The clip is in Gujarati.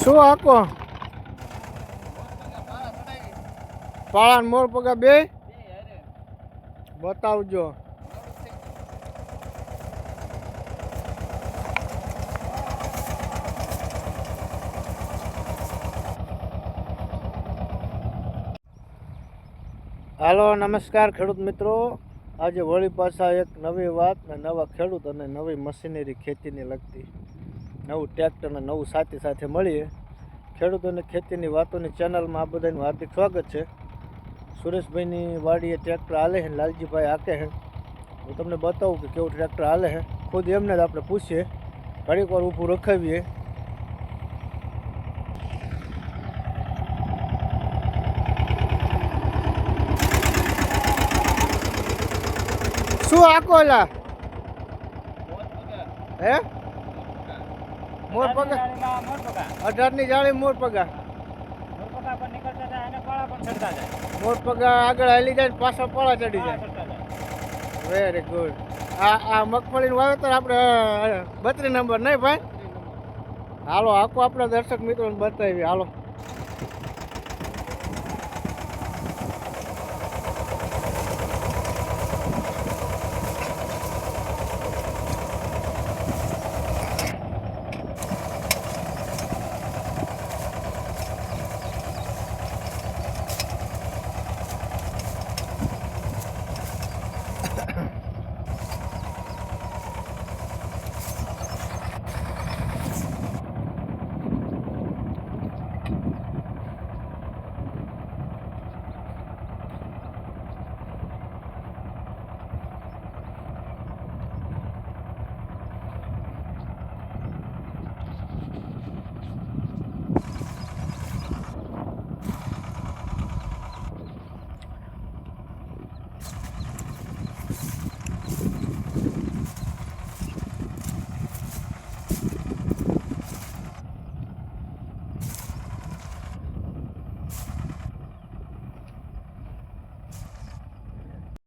શું આખો પાળા મોર પગા બે બતાવજો. હાલો નમસ્કાર ખેડૂત મિત્રો. આજે વળી પાછા એક નવી વાત ને નવા ખેડૂત અને નવી મશીનરી ખેતીને લગતી નવું ટ્રેક્ટર ને નવું સાથે મળીએ. ખેડૂતોને ખેતીની વાતોની ચેનલમાં આ બધાનું હાર્દિક સ્વાગત છે. સુરેશભાઈની વાડીએ ટ્રેક્ટર હાલે છે, લાલજીભાઈ હાકે છે. હું તમને બતાવું કે કેવું ટ્રેક્ટર હાલે છે. ખુદ એમને જ આપણે પૂછીએ, ઘડીક વાર ઊભું રખાવીએ. શું આકોલા હે મોર પગા 18 ની જાળી મોર પગા મોર પગા આગળ હાલી જાય ને પાછા પાળા ચડી જાય. Very good. આ મગફળીનું વાવેતર આપણે 32 નંબર નહીં ભાઈ. હાલો આખો આપણા દર્શક મિત્રોને બતાવીએ. હાલો